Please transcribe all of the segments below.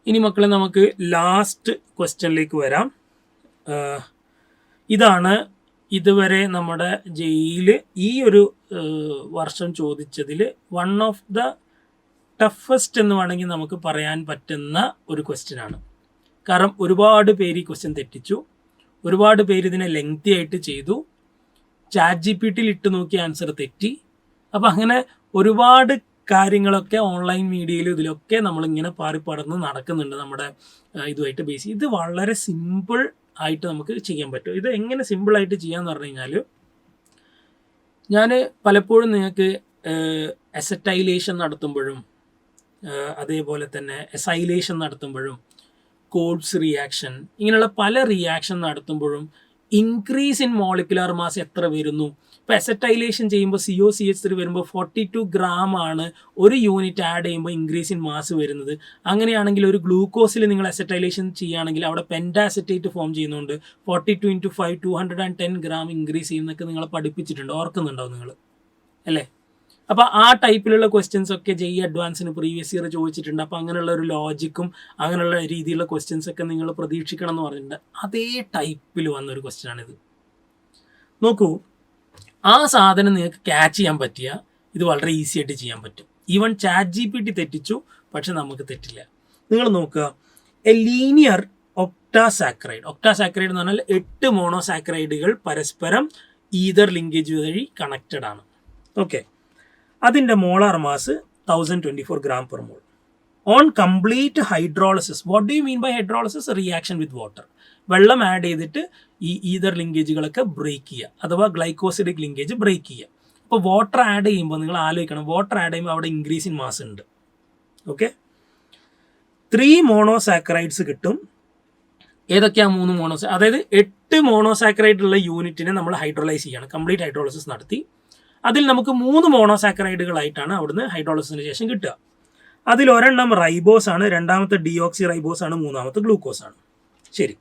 ഇനി മക്കളെ നമുക്ക് ലാസ്റ്റ് ക്വസ്റ്റ്യനിലേക്ക് വരാം. ഇതാണ് ഇതുവരെ നമ്മുടെ ജെയിൽ ഈ ഒരു വർഷം ചോദിച്ചതിൽ വൺ ഓഫ് ദ ടഫസ്റ്റ് എന്ന് വേണമെങ്കിൽ നമുക്ക് പറയാൻ പറ്റുന്ന ഒരു ക്വസ്റ്റ്യനാണ്. കാരണം ഒരുപാട് പേര് ഈ ക്വസ്റ്റ്യൻ തെറ്റിച്ചു, ഒരുപാട് പേര് ഇതിനെ ലെങ്തി ആയിട്ട് ചെയ്തു, ChatGPTയിൽ ഇട്ട് നോക്കി ആൻസർ തെറ്റി. അപ്പം അങ്ങനെ ഒരുപാട് കാര്യങ്ങളൊക്കെ ഓൺലൈൻ മീഡിയയിൽ ഇതിലൊക്കെ നമ്മളിങ്ങനെ പാറിപ്പടർന്ന് നടക്കുന്നുണ്ട് നമ്മുടെ ഇതുമായിട്ട് ബേസ്. ഇത് വളരെ സിമ്പിൾ ആയിട്ട് നമുക്ക് ചെയ്യാൻ പറ്റും. ഇത് എങ്ങനെ സിമ്പിളായിട്ട് ചെയ്യാമെന്ന് പറഞ്ഞു കഴിഞ്ഞാൽ, ഞാൻ പലപ്പോഴും നിങ്ങൾക്ക് അസറ്റൈലേഷൻ നടത്തുമ്പോഴും അതേപോലെ തന്നെ എസൈലേഷൻ നടത്തുമ്പോഴും കോഡ്സ് റിയാക്ഷൻ ഇങ്ങനെയുള്ള പല റിയാക്ഷൻ നടത്തുമ്പോഴും ഇൻക്രീസ് ഇൻ മോളിക്കുലാർ മാസ് എത്ര വരുന്നു. ഇപ്പോൾ അസറ്റൈലേഷൻ ചെയ്യുമ്പോൾ COCH3 വരുമ്പോൾ 42 ഗ്രാം ആണ് ഒരു യൂണിറ്റ് ആഡ് ചെയ്യുമ്പോൾ ഇൻക്രീസ് ഇൻ മാസ് വരുന്നത്. അങ്ങനെയാണെങ്കിൽ ഒരു ഗ്ലൂക്കോസിൽ നിങ്ങൾ അസറ്റൈലേഷൻ ചെയ്യുകയാണെങ്കിൽ അവിടെ പെൻറ്റാസെറ്റേറ്റ് ഫോം ചെയ്യുന്നുണ്ട്. 42 × 5 210 ഗ്രാം ഇൻക്രീസ് ചെയ്യുന്നതൊക്കെ നിങ്ങളെ പഠിപ്പിച്ചിട്ടുണ്ട്, ഓർക്കുന്നുണ്ടാവും നിങ്ങൾ അല്ലേ? അപ്പോൾ ആ ടൈപ്പിലുള്ള ക്വസ്റ്റ്യൻസ് ഒക്കെ JEE അഡ്വാൻസിന് പ്രീവിയസ് ഇയർ ചോദിച്ചിട്ടുണ്ട്. അപ്പോൾ അങ്ങനെയുള്ള ഒരു ലോജിക്കും അങ്ങനെയുള്ള രീതിയിലുള്ള ക്വസ്റ്റ്യൻസ് ഒക്കെ നിങ്ങൾ പ്രതീക്ഷിക്കണം എന്ന് പറഞ്ഞിട്ടുണ്ട്. അതേ ടൈപ്പിൽ വന്നൊരു ക്വസ്റ്റ്യനാണിത്. നോക്കൂ, ആ സാധനം നിങ്ങൾക്ക് ക്യാച്ച് ചെയ്യാൻ പറ്റിയ ഇത് വളരെ ഈസി ആയിട്ട് ചെയ്യാൻ പറ്റും. ഈവൻ ChatGPT തെറ്റിച്ചു, പക്ഷെ നമുക്ക് തെറ്റില്ല. നിങ്ങൾ നോക്കുക, എ ലീനിയർ ഒക്ടാസാക്രൈഡ്. ഒക്ടാസാക്രൈഡ് എന്ന് പറഞ്ഞാൽ 8 മോണോസാക്രൈഡുകൾ പരസ്പരം ഈതർ ലിങ്കേജ് വഴി കണക്റ്റഡ് ആണ്. ഓക്കെ, അതിൻ്റെ molar mass 1024 gram per mole. On complete hydrolysis. What do you mean by hydrolysis? Reaction with water. വെള്ളം ആഡ് ചെയ്തിട്ട് ഈ ഈതർ ലിങ്കേജുകളൊക്കെ ബ്രേക്ക് ചെയ്യുക, അഥവാ ഗ്ലൈക്കോസിഡിക് ലിങ്കേജ് ബ്രേക്ക് ചെയ്യുക. അപ്പോൾ വാട്ടർ ആഡ് ചെയ്യുമ്പോൾ നിങ്ങൾ ആലോചിക്കണം, വാട്ടർ ആഡ് ചെയ്യുമ്പോൾ അവിടെ ഇൻക്രീസ് ഇൻ മാസ് ഉണ്ട്. ഓക്കെ, 3 മോണോസാക്രൈഡ്സ് കിട്ടും. ഏതൊക്കെയാണ് 3 മോണോസാ? അതായത് 8 മോണോസാക്രൈഡ് ഉള്ള യൂണിറ്റിനെ നമ്മൾ ഹൈഡ്രോളൈസ് ചെയ്യണം, കംപ്ലീറ്റ് ഹൈഡ്രോളിസിസ് നടത്തി. അതിൽ നമുക്ക് 3 മോണോസാക്രൈഡുകളായിട്ടാണ് അവിടുന്ന് ഹൈഡ്രോളിസിന് ശേഷം കിട്ടുക. അതിൽ ഒരെണ്ണം റൈബോസ് ആണ്, രണ്ടാമത്തെ ഡിയോക്സി റൈബോസ് ആണ്, മൂന്നാമത്തെ ഗ്ലൂക്കോസ് ആണ്. ശരി,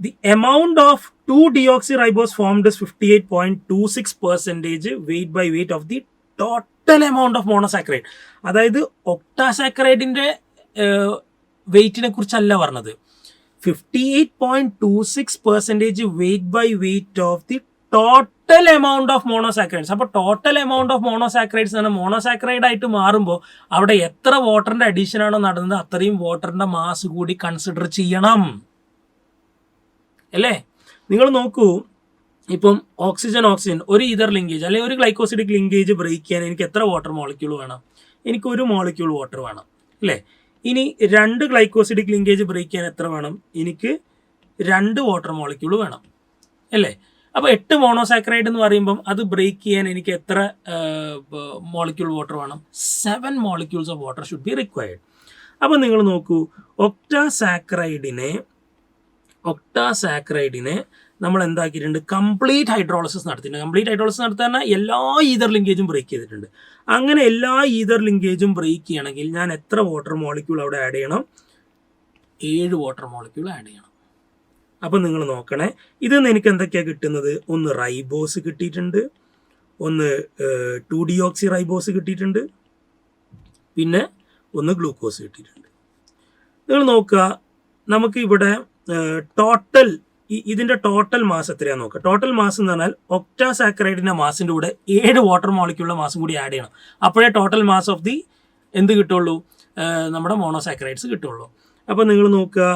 the amount of 2 deoxy ribose formed is 58.26% weight by weight of the total amount of monosaccharide. അതായത് ഒക്ടാസാക്രൈഡിൻ്റെ വെയിറ്റിനെ കുറിച്ചല്ല പറഞ്ഞത്, 58.26% weight by weight of the total amount of monosaccharides. അപ്പോൾ ടോട്ടൽ എമൗണ്ട് ഓഫ് മോണോസാക്രൈഡ്സ് ആണ് മോണോസാക്രൈഡ് ആയിട്ട് മാറുമ്പോൾ അവിടെ എത്ര വാട്ടറിൻ്റെ അഡീഷൻ ആണോ നടന്നത് അത്രയും വാട്ടറിൻ്റെ മാസ് കൂടി കൺസിഡർ ചെയ്യണം അല്ലേ? നിങ്ങൾ നോക്കൂ, ഇപ്പം ഓക്സിജൻ ഒരു ഈതർ ലിങ്കേജ് അല്ലെങ്കിൽ ഒരു ഗ്ലൈക്കോസിഡിക് ലിങ്കേജ് ബ്രേക്ക് ചെയ്യാൻ എനിക്ക് എത്ര വാട്ടർ മോളിക്യൂൾ വേണം? എനിക്ക് 1 മോളിക്യൂൾ വാട്ടർ വേണം അല്ലേ? ഇനി 2 ഗ്ലൈക്കോസിഡിക് ലിങ്കേജ് ബ്രേക്ക് ചെയ്യാൻ എത്ര വേണം? എനിക്ക് 2 വാട്ടർ മോളിക്യൂൾ വേണം അല്ലേ? അപ്പോൾ 8 മോണോസാക്രൈഡ് എന്ന് പറയുമ്പം അത് ബ്രേക്ക് ചെയ്യാൻ എനിക്ക് എത്ര മോളിക്യൂൾ വാട്ടർ വേണം? 7 molecules of water should be required. അപ്പോൾ നിങ്ങൾ നോക്കൂ, ഒക്ടാസാക്രൈഡിനെ നമ്മൾ എന്താക്കിയിട്ടുണ്ട്? കംപ്ലീറ്റ് ഹൈഡ്രോളിസിസ് നടത്തിയിട്ടുണ്ട്. കംപ്ലീറ്റ് ഹൈഡ്രോളിസിസ് നടത്താൻ എല്ലാ ഈതർ ലിങ്കേജും ബ്രേക്ക് ചെയ്തിട്ടുണ്ട്. അങ്ങനെ എല്ലാ ഈതർ ലിങ്കേജും ബ്രേക്ക് ചെയ്യണമെങ്കിൽ ഞാൻ എത്ര വാട്ടർ മോളിക്യൂൾ അവിടെ ആഡ് ചെയ്യണം? 7 വാട്ടർ മോളിക്യൂൾ ആഡ് ചെയ്യണം. അപ്പം നിങ്ങൾ നോക്കണേ, ഇതിൽ നിന്ന് എനിക്ക് എന്തൊക്കെയാണ് കിട്ടുന്നത്? ഒന്ന് റൈബോസ് കിട്ടിയിട്ടുണ്ട്, ഒന്ന് 2 ഡിയോക്സി റൈബോസ് കിട്ടിയിട്ടുണ്ട്, പിന്നെ ഒന്ന് ഗ്ലൂക്കോസ് കിട്ടിയിട്ടുണ്ട്. നിങ്ങൾ നോക്കുക, നമുക്ക് ഇവിടെ ടോട്ടൽ ഇതിൻ്റെ ടോട്ടൽ മാസ് എത്രയാണെന്ന് നോക്കുക. ടോട്ടൽ മാസ് എന്ന് പറഞ്ഞാൽ ഒക്ടാസാക്രൈഡിൻ്റെ മാസിൻ്റെ കൂടെ 7 വാട്ടർ മോളിക്യൂളിൻ്റെ മാസും കൂടി ആഡ് ചെയ്യണം. അപ്പോഴേ ടോട്ടൽ മാസ് ഓഫ് ദി എന്ത് കിട്ടുള്ളൂ? നമ്മുടെ മോണോസാക്രൈഡ്സ് കിട്ടുള്ളൂ. അപ്പോൾ നിങ്ങൾ നോക്കുക,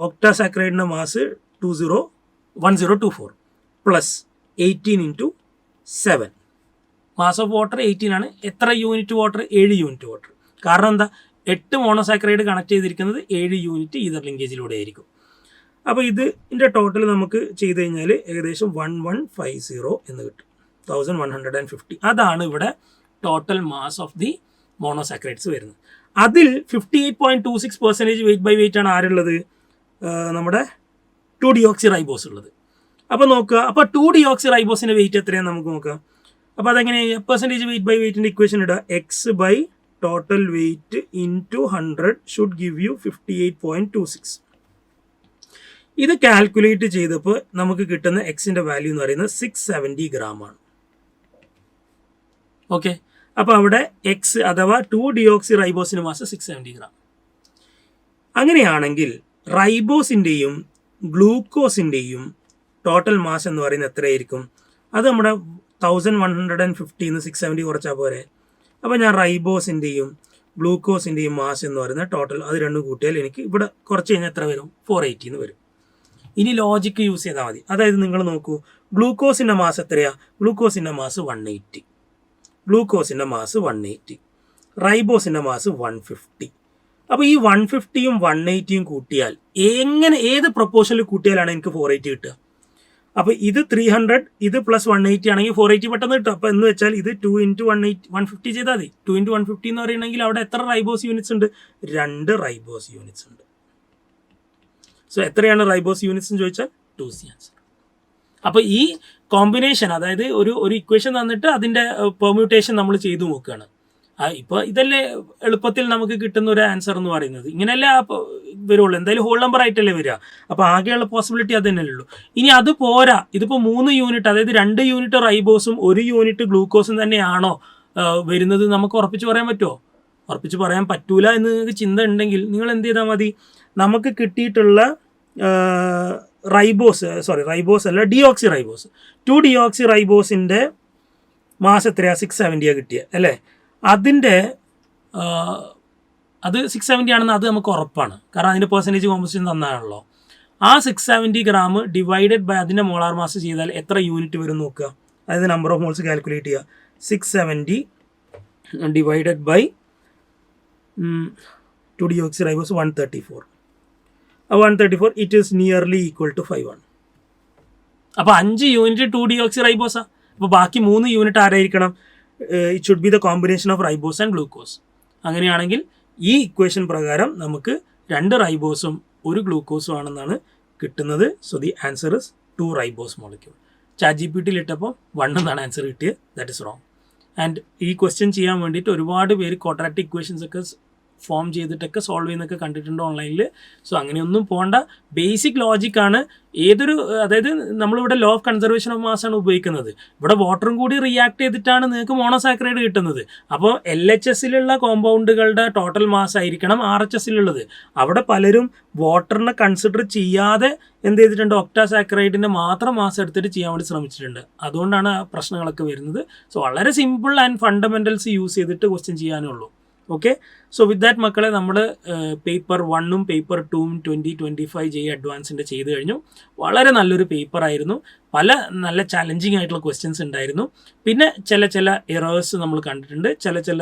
ഒക്ടാസാക്രൈഡിൻ്റെ mass 1024 plus 18 × 7. Mass of water 18 ആണ്. എത്ര യൂണിറ്റ് വാട്ടർ? 7 unit water. കാരണം എന്താ? 8 മോണോസാക്രൈഡ് കണക്ട് ചെയ്തിരിക്കുന്നത് 7 യൂണിറ്റ് ഈതർ ലിങ്കേജിലൂടെ ആയിരിക്കും. അപ്പോൾ ഇതിൻ്റെ ടോട്ടൽ നമുക്ക് ചെയ്ത് കഴിഞ്ഞാൽ ഏകദേശം 1150 എന്ന് കിട്ടും, 1150. അതാണ് ഇവിടെ total mass of the monosaccharides വരുന്നത്. അതിൽ 58.26% വെയിറ്റ് ബൈ വെയിറ്റ് ആണ് ആരുള്ളത്? നമ്മുടെ 2 ഡിയോക്സി റൈബോസ് ഉള്ളത്. അപ്പോൾ നോക്കുക, അപ്പോൾ 2 ഡിയോക്സി റൈബോസിൻ്റെ വെയിറ്റ് എത്രയാണെന്ന് നമുക്ക് നോക്കാം. അപ്പോൾ അതെങ്ങനെ? പെർസെൻറ്റേജ് വെയിറ്റ് ബൈ വെയിറ്റിൻ്റെ ഇക്വേഷൻ ഇടുക. X by total weight into 100 should give you 58.26. ഇത് കാൽക്കുലേറ്റ് ചെയ്തപ്പോൾ നമുക്ക് കിട്ടുന്ന എക്സിൻ്റെ വാല്യൂ എന്ന് പറയുന്നത് 670 ഗ്രാം ആണ്. ഓക്കെ, അപ്പോൾ അവിടെ എക്സ് അഥവാ 2 ഡിയോക്സി റൈബോസിന് മാസ് 670 ഗ്രാം. അങ്ങനെയാണെങ്കിൽ റൈബോസിൻ്റെയും ഗ്ലൂക്കോസിൻ്റെയും ടോട്ടൽ മാസ് എന്ന് പറയുന്നത് എത്രയായിരിക്കും? അത് നമ്മുടെ 1150 670 കുറച്ചാൽ പോരെ. അപ്പോൾ ഞാൻ റൈബോസിൻ്റെയും ഗ്ലൂക്കോസിൻ്റെയും മാസ് എന്ന് പറയുന്നത് ടോട്ടൽ അത് രണ്ടും കൂട്ടിയാൽ എനിക്ക് ഇവിടെ കുറച്ച് കഴിഞ്ഞാൽ എത്ര വരും? 480 എന്ന് വരും. ഇനി ലോജിക്ക് യൂസ് ചെയ്താൽ മതി. അതായത് നിങ്ങൾ നോക്കൂ, ഗ്ലൂക്കോസിൻ്റെ മാസ് എത്രയാണ്? ഗ്ലൂക്കോസിൻ്റെ മാസ് 180, ഗ്ലൂക്കോസിൻ്റെ മാസ് 180, റൈബോസിൻ്റെ മാസ് 150. അപ്പോൾ ഈ 150യും 180യും കൂട്ടിയാൽ ഏത് പ്രൊപ്പോർഷനിൽ കൂട്ടിയാലാണ് എനിക്ക് 480 കിട്ടുക? അപ്പോൾ ഇത് 300, ഇത് പ്ലസ് 180 ആണെങ്കിൽ 480 പെട്ടെന്ന് കിട്ടും. അപ്പോൾ എന്ന് വെച്ചാൽ ഇത് 2 × 150 ചെയ്താൽ മതി. 2 × 150 എന്ന് പറയുകയാണെങ്കിൽ അവിടെ എത്ര റൈബോസ് യൂണിറ്റ്സ് ഉണ്ട്? 2 റൈബോസ് യൂണിറ്റ്സ് ഉണ്ട്. സോ എത്രയാണ് റൈബോസ് യൂണിറ്റ്സ് എന്ന് ചോദിച്ചാൽ 2C ആൻസർ. അപ്പോൾ ഈ കോമ്പിനേഷൻ, അതായത് ഒരു ഇക്വേഷൻ തന്നിട്ട് അതിൻ്റെ പെർമ്യൂട്ടേഷൻ നമ്മൾ ചെയ്തു നോക്കുകയാണ്. ഇപ്പോൾ ഇതല്ലേ എളുപ്പത്തിൽ നമുക്ക് കിട്ടുന്ന ഒരു ആൻസർ എന്ന് പറയുന്നത്. ഇങ്ങനെയല്ലേ വരുള്ളൂ, എന്തായാലും ഹോൾ നമ്പർ ആയിട്ടല്ലേ വരിക. അപ്പോൾ ആകെയുള്ള പോസിബിലിറ്റി അത് തന്നെയല്ലേ ഉള്ളൂ. ഇനി അത് പോരാ, ഇതിപ്പോൾ 3 യൂണിറ്റ്, അതായത് 2 യൂണിറ്റ് റൈബോസും 1 യൂണിറ്റ് ഗ്ലൂക്കോസും തന്നെയാണോ വരുന്നത് നമുക്ക് ഉറപ്പിച്ച് പറയാൻ പറ്റുമോ? ഉറപ്പിച്ച് പറയാൻ പറ്റൂല എന്ന് നിങ്ങൾക്ക് ചിന്ത ഉണ്ടെങ്കിൽ നിങ്ങൾ എന്ത് ചെയ്താൽ മതി, നമുക്ക് കിട്ടിയിട്ടുള്ള റൈബോസ് അല്ല, ഡിയോക്സി റൈബോസ്, 2 ഡിയോക്സി റൈബോസിൻ്റെ മാസ് എത്രയാണ്? 670 കിട്ടിയ അല്ലേ? അതിൻ്റെ അത് 670 ആണെന്ന് അത് നമുക്ക് ഉറപ്പാണ്, കാരണം അതിൻ്റെ പെർസെൻറ്റേജ് കോമ്പോസിഷൻ തന്നാണല്ലോ. ആ 670 ഗ്രാം ഡിവൈഡഡ് ബൈ അതിൻ്റെ മോളാർ മാസ് ചെയ്താൽ എത്ര യൂണിറ്റ് വരും നോക്കുക. അതായത് നമ്പർ ഓഫ് മോൾസ് കാൽക്കുലേറ്റ് ചെയ്യുക. 670 divided by 2 deoxy ribose 134. 134 it is nearly equal to 5 ആണ്. അപ്പോൾ 5 യൂണിറ്റ് 2 ഡിയോക്സി റൈബോസാണ്. അപ്പോൾ ബാക്കി 3 യൂണിറ്റ് ആരായിരിക്കണം? It should be the combination of ribose and glucose. അങ്ങനെയാണെങ്കിൽ ഈ ഇക്വേഷൻ പ്രകാരം നമുക്ക് 2 റൈബോസും 1 ഗ്ലൂക്കോസും ആണെന്നാണ് കിട്ടുന്നത്. So the answer is 2 ribose molecule. ChatGPT ഇട്ടപ്പോൾ 1 എന്നാണ് ആൻസർ കിട്ടിയത്. That is wrong. ആൻഡ് ഈ ക്വസ്റ്റ്യൻ ചെയ്യാൻ വേണ്ടിയിട്ട് ഒരുപാട് പേര് ക്വാഡ്രാറ്റിക് ഇക്വേഷൻസ് ഒക്കെ ഫോം ചെയ്തിട്ടൊക്കെ സോൾവ് ചെയ്യുന്നൊക്കെ കണ്ടിട്ടുണ്ട് ഓൺലൈനിൽ. സോ അങ്ങനെയൊന്നും പോകണ്ട. ബേസിക് ലോജിക്കാണ് അതായത് നമ്മളിവിടെ law of conservation of mass ആണ് ഉപയോഗിക്കുന്നത്. ഇവിടെ വാട്ടറും കൂടി റിയാക്ട് ചെയ്തിട്ടാണ് നിങ്ങൾക്ക് മോണോസാക്രൈഡ് കിട്ടുന്നത്. അപ്പോൾ LHSലുള്ള കോമ്പൗണ്ടുകളുടെ ടോട്ടൽ മാസ് ആയിരിക്കണം RHSലുള്ളത്. അവിടെ പലരും വാട്ടറിനെ കൺസിഡർ ചെയ്യാതെ എന്ത് ചെയ്തിട്ടുണ്ട്? ഒക്ടാസാക്രൈഡിൻ്റെ മാത്രം മാസ് എടുത്തിട്ട് ചെയ്യാൻ വേണ്ടി ശ്രമിച്ചിട്ടുണ്ട്. അതുകൊണ്ടാണ് ആ പ്രശ്നങ്ങളൊക്കെ വരുന്നത്. സോ വളരെ സിമ്പിൾ ആൻഡ് ഫണ്ടമെൻ്റൽസ് യൂസ് ചെയ്തിട്ട് ക്വസ്റ്റ്യൻ ചെയ്യാനേ ഉള്ളൂ. ഓക്കെ, സോ വിത്ത് ദാറ്റ് മക്കളെ നമ്മൾ പേപ്പർ 1ഉം പേപ്പർ 2ഉം 2025 JEE അഡ്വാൻസിൻ്റെ ചെയ്ത് കഴിഞ്ഞു. വളരെ നല്ലൊരു പേപ്പറായിരുന്നു. പല നല്ല ചാലഞ്ചിങ് ആയിട്ടുള്ള ക്വസ്റ്റ്യൻസ് ഉണ്ടായിരുന്നു. പിന്നെ ചില എറേഴ്സ് നമ്മൾ കണ്ടിട്ടുണ്ട്. ചില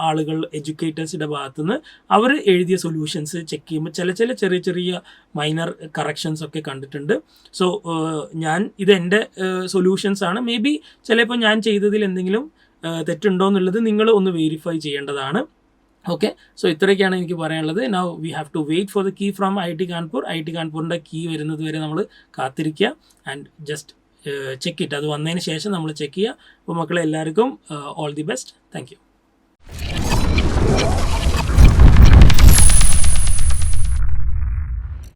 ആളുകൾ എഡ്യൂക്കേറ്റേഴ്സിൻ്റെ ഭാഗത്തുനിന്ന് അവർ എഴുതിയ സൊല്യൂഷൻസ് ചെക്ക് ചെയ്യുമ്പോൾ ചെറിയ മൈനർ കറക്ഷൻസ് ഒക്കെ കണ്ടിട്ടുണ്ട്. സോ ഇത് എൻ്റെ സൊല്യൂഷൻസ് ആണ്. മേ ബി ചിലപ്പോൾ ഞാൻ ചെയ്തതിൽ എന്തെങ്കിലും തെറ്റുണ്ടോ എന്നുള്ളത് നിങ്ങൾ ഒന്ന് വെരിഫൈ ചെയ്യേണ്ടതാണ്. ഓക്കെ, സോ ഇത്രയൊക്കെയാണ് എനിക്ക് പറയാനുള്ളത്. Now we have to wait for the key from IIT Kanpur. IIT കാൺപൂരിൻ്റെ കീ വരുന്നത് വരെ നമ്മൾ കാത്തിരിക്കുക ആൻഡ് ജസ്റ്റ് ചെക്ക് ഇറ്റ്. അത് വന്നതിന് ശേഷം നമ്മൾ ചെക്ക് ചെയ്യുക. അപ്പോൾ മക്കളെ എല്ലാവർക്കും all the best. Thank you.